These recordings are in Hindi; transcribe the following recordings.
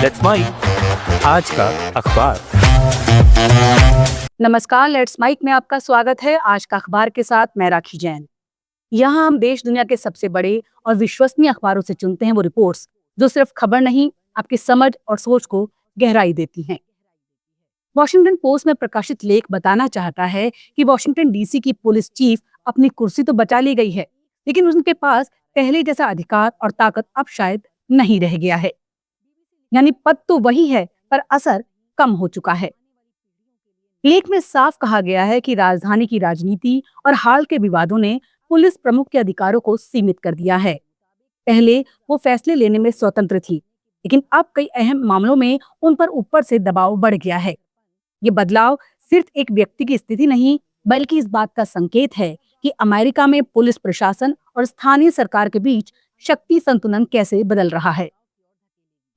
लेट्स माइक आज का अखबार। नमस्कार, लेट्स माइक में आपका स्वागत है। आज का अखबार के साथ मैं राखी जैन। यहाँ हम देश दुनिया के सबसे बड़े और विश्वसनीय अखबारों से चुनते हैं वो रिपोर्ट्स जो सिर्फ खबर नहीं, आपकी समझ और सोच को गहराई देती हैं। वॉशिंगटन पोस्ट में प्रकाशित लेख बताना चाहता है कि वॉशिंगटन डीसी की पुलिस चीफ अपनी कुर्सी तो बचा ली गई है, लेकिन उनके पास पहले जैसा अधिकार और ताकत अब शायद नहीं रह गया है। यानी पद तो वही है, पर असर कम हो चुका है। लेख में साफ कहा गया है कि राजधानी की राजनीति और हाल के विवादों ने पुलिस प्रमुख के अधिकारों को सीमित कर दिया है। पहले वो फैसले लेने में स्वतंत्र थी, लेकिन अब कई अहम मामलों में उन पर ऊपर से दबाव बढ़ गया है। ये बदलाव सिर्फ एक व्यक्ति की स्थिति नहीं, बल्कि इस बात का संकेत है कि अमेरिका में पुलिस प्रशासन और स्थानीय सरकार के बीच शक्ति संतुलन कैसे बदल रहा है।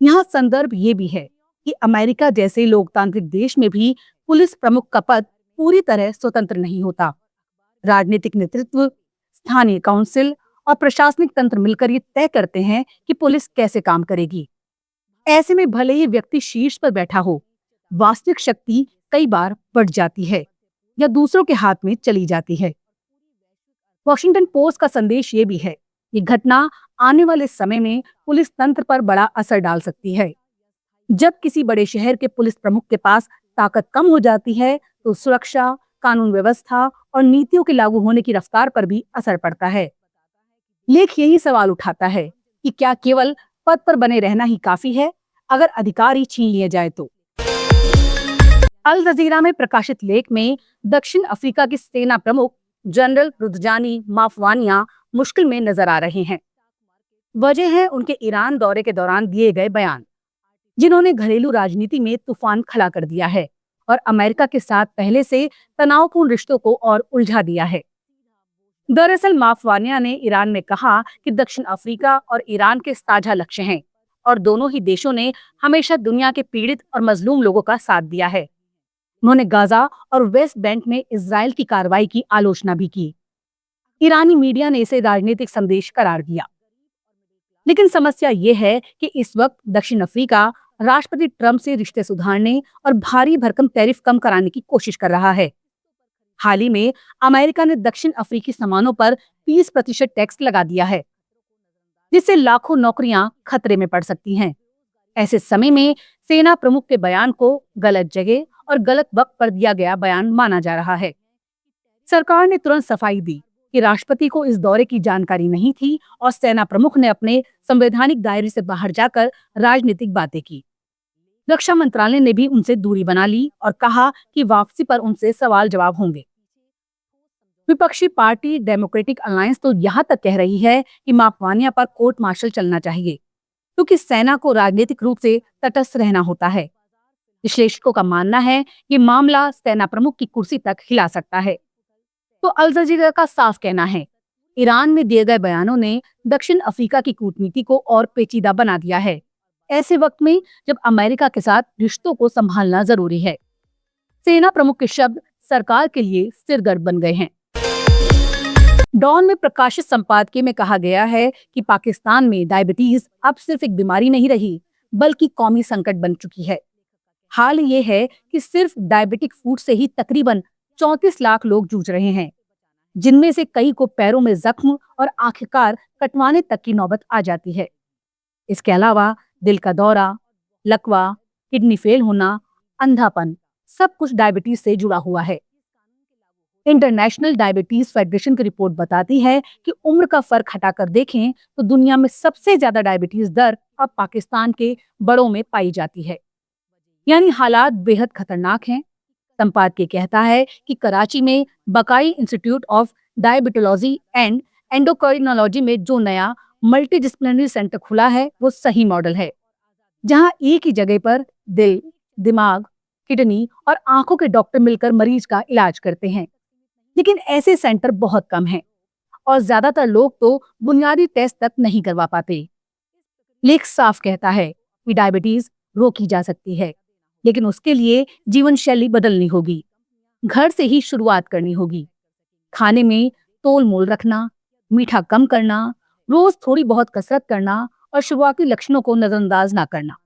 यहाँ संदर्भ ये भी है कि अमेरिका जैसे लोकतांत्रिक देश में भी पुलिस प्रमुख का पद पूरी तरह स्वतंत्र नहीं होता। राजनीतिक नेतृत्व, स्थानीय काउंसिल और प्रशासनिक तंत्र मिलकर ये तय करते हैं कि पुलिस कैसे काम करेगी। ऐसे में भले ही व्यक्ति शीर्ष पर बैठा हो, वास्तविक शक्ति कई बार बढ़ जाती है या दूसरों के हाथ में चली जाती है। वॉशिंगटन पोस्ट का संदेश ये भी है, ये घटना आने वाले समय में पुलिस तंत्र पर बड़ा असर डाल सकती है। जब किसी बड़े शहर के पुलिस प्रमुख के पास ताकत कम हो जाती है, तो सुरक्षा, कानून व्यवस्था और नीतियों के लागू होने की रफ्तार पर भी असर पड़ता है। लेख यही सवाल उठाता है कि क्या केवल पद पर बने रहना ही काफी है, अगर अधिकार ही छीन लिए जाए तो। अल जजीरा में प्रकाशित लेख में दक्षिण अफ्रीका के सेना प्रमुख जनरल रुदजानी माफवानिया मुश्किल में नजर आ रहे हैं। वजह है उनके ईरान दौरे के दौरान दिए गए बयान, जिन्होंने घरेलू राजनीति में तूफान खड़ा कर दिया है और अमेरिका के साथ पहले से तनावपूर्ण रिश्तों को और उलझा दिया है। दरअसल माफवानिया ने ईरान में कहा कि दक्षिण अफ्रीका और ईरान के साझा लक्ष्य हैं और दोनों ही देशों ने हमेशा दुनिया के पीड़ित और मजलूम लोगों का साथ दिया है। उन्होंने गाजा और वेस्ट बैंक में इजराइल की कार्रवाई की आलोचना भी की। ईरानी मीडिया ने इसे राजनीतिक संदेश करार दिया। लेकिन समस्या ये है कि इस वक्त दक्षिण अफ्रीका राष्ट्रपति ट्रंप से रिश्ते सुधारने और भारी भरकम टैरिफ कम कराने की कोशिश कर रहा है। हाल ही में अमेरिका ने दक्षिण अफ्रीकी सामानों पर 20% टैक्स लगा दिया है, जिससे लाखों नौकरियां खतरे में पड़ सकती हैं। ऐसे समय में सेना प्रमुख के बयान को गलत जगह और गलत वक्त पर दिया गया बयान माना जा रहा है। सरकार ने तुरंत सफाई दी कि राष्ट्रपति को इस दौरे की जानकारी नहीं थी और सेना प्रमुख ने अपने संवैधानिक दायरे से बाहर जाकर राजनीतिक बातें की। रक्षा मंत्रालय ने भी उनसे दूरी बना ली और कहा कि वापसी पर उनसे सवाल जवाब होंगे। विपक्षी पार्टी डेमोक्रेटिक अलायंस तो यहाँ तक कह रही है कि माफवानिया पर कोर्ट मार्शल चलना चाहिए, क्योंकि सेना को राजनीतिक रूप से तटस्थ रहना होता है। विश्लेषकों का मानना है कि मामला सेना प्रमुख की कुर्सी तक हिला सकता है। तो अल जजीरा का साफ कहना है, ईरान में दिए गए बयानों ने दक्षिण अफ्रीका की कूटनीति को और पेचीदा बना दिया है, ऐसे वक्त में जब अमेरिका के साथ रिश्तों को संभालना जरूरी है। सेना प्रमुख के शब्द सरकार के लिए सिरदर्द बन गए हैं। डॉन में प्रकाशित संपादकीय में कहा गया है कि पाकिस्तान में डायबिटीज अब सिर्फ एक बीमारी नहीं रही, बल्कि कौमी संकट बन चुकी है। हाल ये है कि सिर्फ डायबिटिक फूड से ही तकरीबन 34 लाख लोग जूझ रहे हैं, जिनमें से कई को पैरों में जख्म और आखिरकार कटवाने तक की नौबत आ जाती है। इसके अलावा दिल का दौरा, लकवा, किडनी फेल होना, अंधापन, सब कुछ डायबिटीज से जुड़ा हुआ है। इंटरनेशनल डायबिटीज फेडरेशन की रिपोर्ट बताती है कि उम्र का फर्क हटाकर देखें तो दुनिया में सबसे ज्यादा डायबिटीज दर अब पाकिस्तान के बड़ों में पाई जाती है। यानी हालात बेहद खतरनाक हैं। संपादकीय कहता है कि कराची में Baqai institute of diabetology and endocrinology में जो नया मल्टी डिसिप्लिनरी सेंटर खुला है, वो सही मॉडल है, जहां एक ही जगह पर दिल, दिमाग, किडनी और आंखों के डॉक्टर मिलकर मरीज का इलाज करते हैं। लेकिन ऐसे सेंटर बहुत कम हैं और ज्यादातर लोग तो बुनियादी टेस्ट तक नहीं करवा पाते। लेख साफ कहता है कि डायबिटीज रोकी जा सकती है, लेकिन उसके लिए जीवन शैली बदलनी होगी। घर से ही शुरुआत करनी होगी। खाने में तोल मोल रखना, मीठा कम करना, रोज थोड़ी बहुत कसरत करना और शुरुआती लक्षणों को नजरअंदाज ना करना।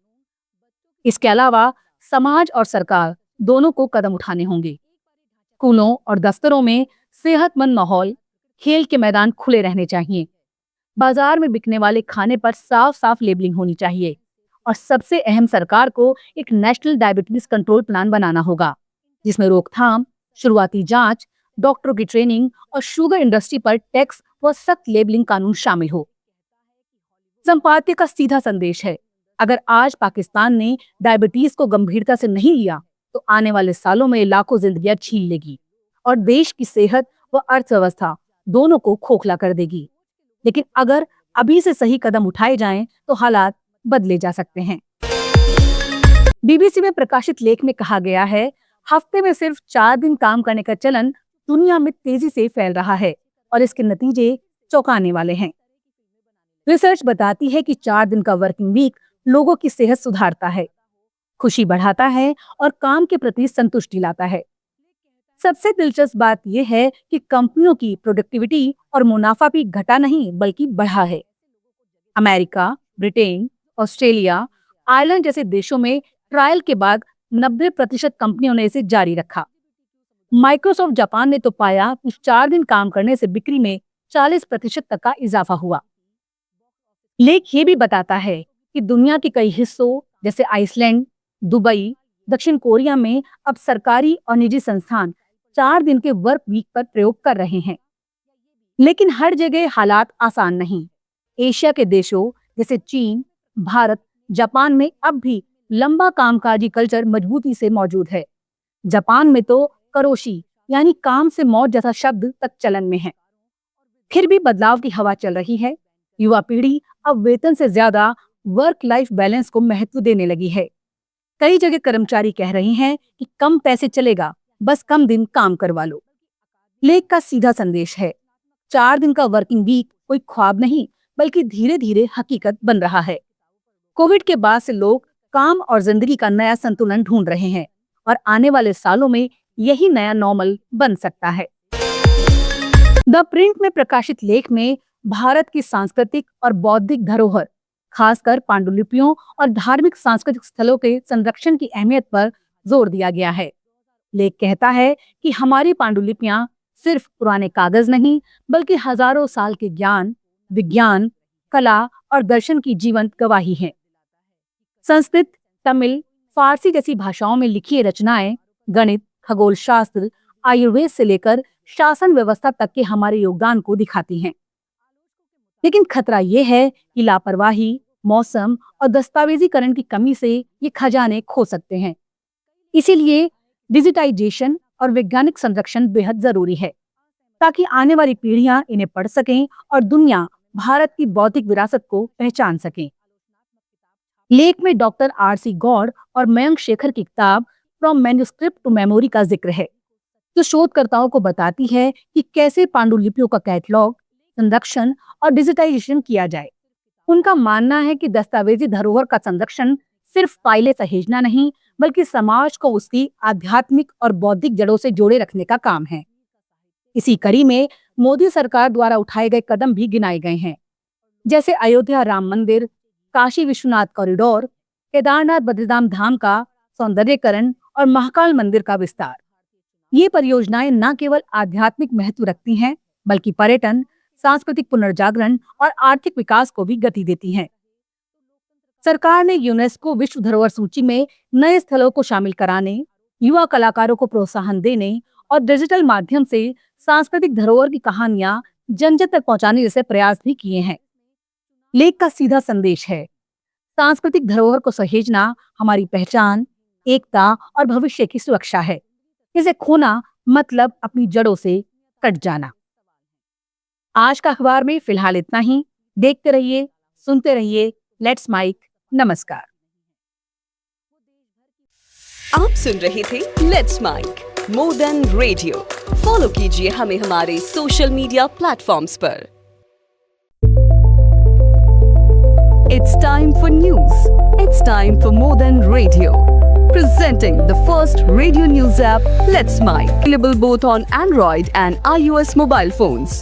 इसके अलावा समाज और सरकार दोनों को कदम उठाने होंगे। स्कूलों और दफ्तरों में सेहतमंद माहौल, खेल के मैदान खुले रहने चाहिए। बाजार में बिकने वाले खाने पर साफ साफ लेबलिंग होनी चाहिए। और सबसे अहम, सरकार को एक नेशनल डायबिटीज कंट्रोल प्लान बनाना होगा, जिसमें रोकथाम, शुरुआती जांच, डॉक्टरों की ट्रेनिंग और शुगर इंडस्ट्री पर टैक्स व सख्त लेबलिंग कानून शामिल हो। संपादकीय का सीधा संदेश है, अगर आज पाकिस्तान ने डायबिटीज को गंभीरता से नहीं लिया तो आने वाले सालों में लाखों जिंदगियां छीन लेगी और देश की सेहत व अर्थव्यवस्था दोनों को खोखला कर देगी। लेकिन अगर अभी से सही कदम उठाए जाएं तो हालात बदले जा सकते हैं। बीबीसी में प्रकाशित लेख में कहा गया है, हफ्ते में सिर्फ 4 दिन काम करने का चलन दुनिया में तेजी से फैल रहा है और इसके नतीजे चौंकाने वाले हैं। रिसर्च बताती है कि 4 दिन का वर्किंग वीक लोगों की सेहत सुधारता है, खुशी बढ़ाता है और काम के प्रति संतुष्टि लाता है। सबसे दिलचस्प बात यह है कि कंपनियों की प्रोडक्टिविटी और मुनाफा भी घटा नहीं बल्कि बढ़ा है। अमेरिका, ब्रिटेन, ऑस्ट्रेलिया, आयरलैंड जैसे देशों में ट्रायल के बाद 90% कंपनियों ने इसे जारी रखा। माइक्रोसॉफ्ट जापान ने तो पाया कि 4 दिन काम करने से बिक्री में 40% तक का इजाफा हुआ। लेख ये भी बताता है कि दुनिया के कई हिस्सों जैसे आइसलैंड, दुबई, दक्षिण कोरिया में अब सरकारी और निजी संस्थान 4 दिन के वर्क वीक पर प्रयोग कर रहे हैं। लेकिन हर जगह हालात आसान नहीं। एशिया के देशों जैसे चीन, भारत, जापान में अब भी लंबा कामकाजी कल्चर मजबूती से मौजूद है। जापान में तो करोशी यानी काम से मौत जैसा शब्द तक चलन में है। फिर भी बदलाव की हवा चल रही है। युवा पीढ़ी अब वेतन से ज्यादा वर्क लाइफ बैलेंस को महत्व देने लगी है। कई जगह कर्मचारी कह रहे हैं कि कम पैसे चलेगा, बस कम दिन काम करवा लो। लेख का सीधा संदेश है, 4 दिन का वर्किंग वीक कोई ख्वाब नहीं बल्कि धीरे धीरे हकीकत बन रहा है। कोविड के बाद से लोग काम और जिंदगी का नया संतुलन ढूंढ रहे हैं और आने वाले सालों में यही नया नॉर्मल बन सकता है। द प्रिंट में प्रकाशित लेख में भारत की सांस्कृतिक और बौद्धिक धरोहर, खासकर पांडुलिपियों और धार्मिक सांस्कृतिक स्थलों के संरक्षण की अहमियत पर जोर दिया गया है। लेख कहता है कि हमारी पांडुलिपियां सिर्फ पुराने कागज नहीं बल्कि हजारों साल के ज्ञान, विज्ञान, कला और दर्शन की जीवंत गवाही हैं। संस्कृत, तमिल, फारसी जैसी भाषाओं में लिखी रचनाएं गणित, खगोल शास्त्र, आयुर्वेद से लेकर शासन व्यवस्था तक के हमारे योगदान को दिखाती हैं। लेकिन खतरा यह है कि लापरवाही, मौसम और दस्तावेजीकरण की कमी से ये खजाने खो सकते हैं। इसीलिए डिजिटाइजेशन और वैज्ञानिक संरक्षण बेहद जरूरी है ताकि आने वाली पीढ़ियां इन्हें पढ़ सकें और दुनिया भारत की बौद्धिक विरासत को पहचान सकें। लेख में डॉक्टर R.C. गौड़ और मयंक शेखर की किताब फ्रॉम मैन्युस्क्रिप्ट टू मेमोरी का जिक्र है, जो शोधकर्ताओं को बताती है कि कैसे पांडुलिपियों का कैटलॉग, संरक्षण और डिजिटाइजेशन किया जाए। उनका मानना है कि दस्तावेजी धरोहर का संरक्षण सिर्फ फाइलें सहेजना नहीं बल्कि समाज को उसकी आध्यात्मिक और बौद्धिक जड़ों से जोड़े रखने का काम है। इसी कड़ी में मोदी सरकार द्वारा उठाए गए कदम भी गिनाए गए हैं, जैसे अयोध्या राम मंदिर, काशी विश्वनाथ कॉरिडोर, केदारनाथ बद्रीधाम धाम का सौंदर्यीकरण और महाकाल मंदिर का विस्तार। ये परियोजनाएं न केवल आध्यात्मिक महत्व रखती हैं बल्कि पर्यटन, सांस्कृतिक पुनर्जागरण और आर्थिक विकास को भी गति देती हैं। सरकार ने यूनेस्को विश्व धरोहर सूची में नए स्थलों को शामिल कराने, युवा कलाकारों को प्रोत्साहन देने और डिजिटल माध्यम से सांस्कृतिक धरोहर की कहानियां जन जन तक पहुंचाने जैसे प्रयास भी किए हैं। लेख का सीधा संदेश है, सांस्कृतिक धरोहर को सहेजना हमारी पहचान, एकता और भविष्य की सुरक्षा है। इसे खोना मतलब अपनी जड़ों से कट जाना। आज का अखबार में फिलहाल इतना ही। देखते रहिए, सुनते रहिए लेट्स माइक। नमस्कार। आप सुन रहे थे let's mic more than radio. Follow कीजिए हमें हमारे सोशल मीडिया प्लेटफॉर्म्स पर। It's time for news. It's time for More Than Radio. Presenting the first radio news app, Let's Mic. Available both on Android and iOS mobile phones.